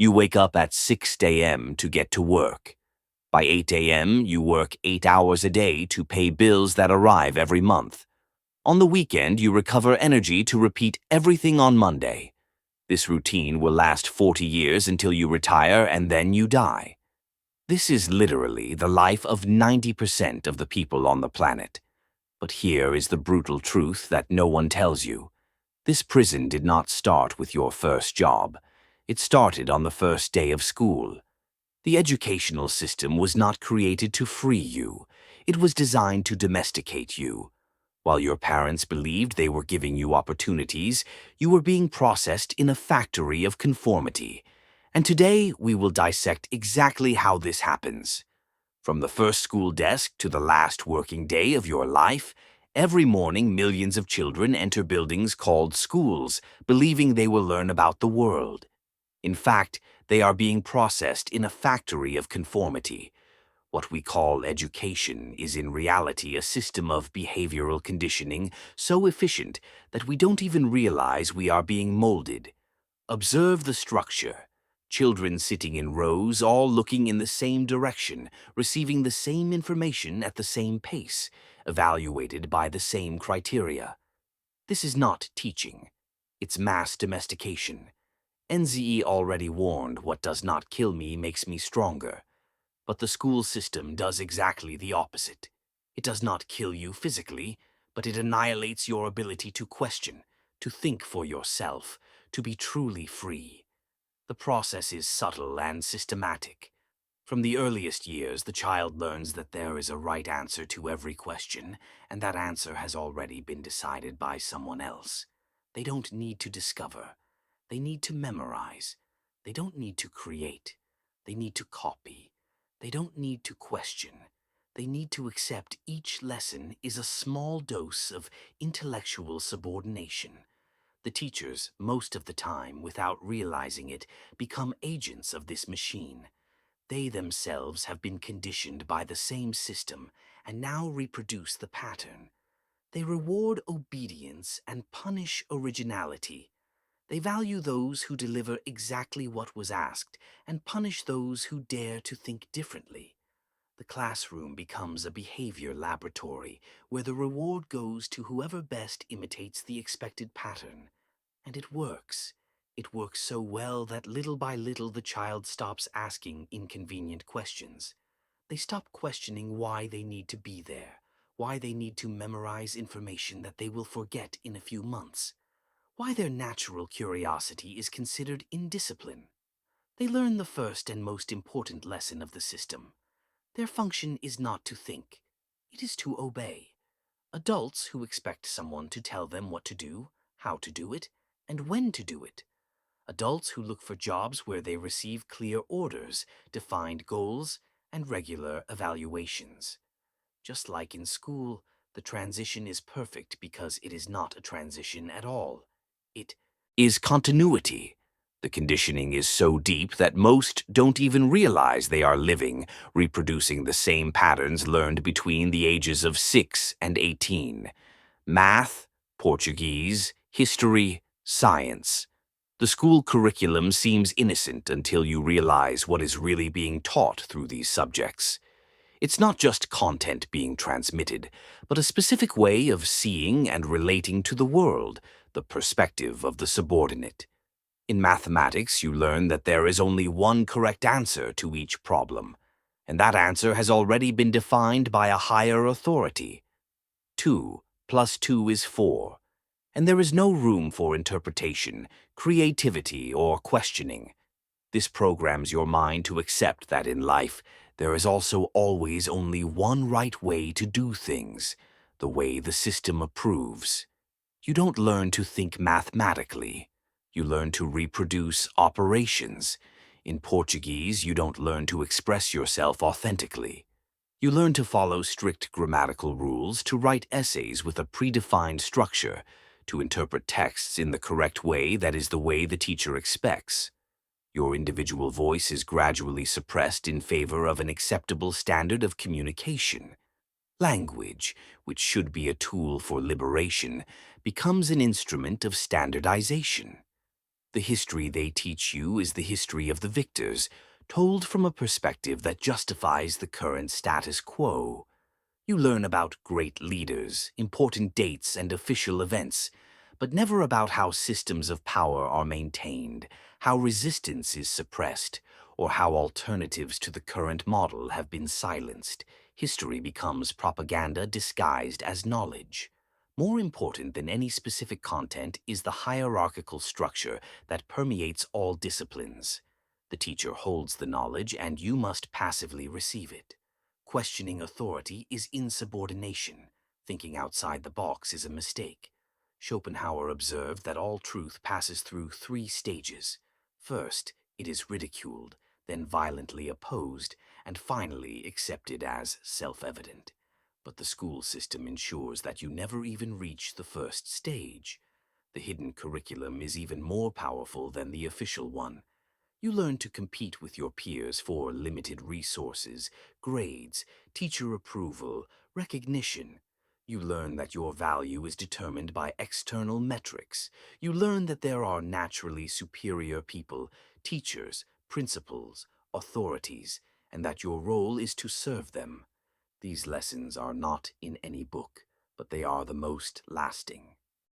You wake up at 6 a.m. to get to work. By 8 a.m., you work 8 hours a day to pay bills that arrive every month. On the weekend, you recover energy to repeat everything on Monday. This routine will last 40 years until you retire and then you die. This is literally the life of 90% of the people on the planet. But here is the brutal truth that no one tells you. This prison did not start with your first job. It started on the first day of school. The educational system was not created to free you. It was designed to domesticate you. While your parents believed they were giving you opportunities, you were being processed in a factory of conformity. And today, we will dissect exactly how this happens. From the first school desk to the last working day of your life, every morning millions of children enter buildings called schools, believing they will learn about the world. In fact, they are being processed in a factory of conformity. What we call education is in reality a system of behavioral conditioning so efficient that we don't even realize we are being molded. Observe the structure. Children sitting in rows, all looking in the same direction, receiving the same information at the same pace, evaluated by the same criteria. This is not teaching. It's mass domestication. NZE already warned, "What does not kill me makes me stronger." But the school system does exactly the opposite. It does not kill you physically, but it annihilates your ability to question, to think for yourself, to be truly free. The process is subtle and systematic. From the earliest years, the child learns that there is a right answer to every question, and that answer has already been decided by someone else. They don't need to discover. They need to memorize. They don't need to create. They need to copy. They don't need to question. They need to accept each lesson is a small dose of intellectual subordination. The teachers, most of the time, without realizing it, become agents of this machine. They themselves have been conditioned by the same system and now reproduce the pattern. They reward obedience and punish originality. They value those who deliver exactly what was asked and punish those who dare to think differently. The classroom becomes a behavior laboratory where the reward goes to whoever best imitates the expected pattern. And it works. It works so well that little by little the child stops asking inconvenient questions. They stop questioning why they need to be there, why they need to memorize information that they will forget in a few months, why their natural curiosity is considered indiscipline. They learn the first and most important lesson of the system. Their function is not to think. It is to obey. Adults who expect someone to tell them what to do, how to do it, and when to do it. Adults who look for jobs where they receive clear orders, defined goals, and regular evaluations. Just like in school, the transition is perfect because it is not a transition at all. It is continuity. The conditioning is so deep that most don't even realize they are living, reproducing the same patterns learned between the ages of 6 and 18. Math, Portuguese, history, science. The school curriculum seems innocent until you realize what is really being taught through these subjects. It's not just content being transmitted, but a specific way of seeing and relating to the world, the perspective of the subordinate. In mathematics, you learn that there is only one correct answer to each problem, and that answer has already been defined by a higher authority. 2 plus 2 is 4, and there is no room for interpretation, creativity, or questioning. This programs your mind to accept that in life, there is also always only one right way to do things, the way the system approves. You don't learn to think mathematically. You learn to reproduce operations. In Portuguese, you don't learn to express yourself authentically. You learn to follow strict grammatical rules, to write essays with a predefined structure, to interpret texts in the correct way that is the way the teacher expects. Your individual voice is gradually suppressed in favor of an acceptable standard of communication. Language, which should be a tool for liberation, becomes an instrument of standardization. The history they teach you is the history of the victors, told from a perspective that justifies the current status quo. You learn about great leaders, important dates, and official events, but never about how systems of power are maintained, how resistance is suppressed, or how alternatives to the current model have been silenced. History becomes propaganda disguised as knowledge. More important than any specific content is the hierarchical structure that permeates all disciplines. The teacher holds the knowledge, and you must passively receive it. Questioning authority is insubordination. Thinking outside the box is a mistake. Schopenhauer observed that all truth passes through three stages. First, it is ridiculed, then violently opposed, and finally accepted as self-evident. But the school system ensures that you never even reach the first stage. The hidden curriculum is even more powerful than the official one. You learn to compete with your peers for limited resources, grades, teacher approval, recognition. You learn that your value is determined by external metrics. You learn that there are naturally superior people, teachers, principals, authorities, and that your role is to serve them. These lessons are not in any book, but they are the most lasting.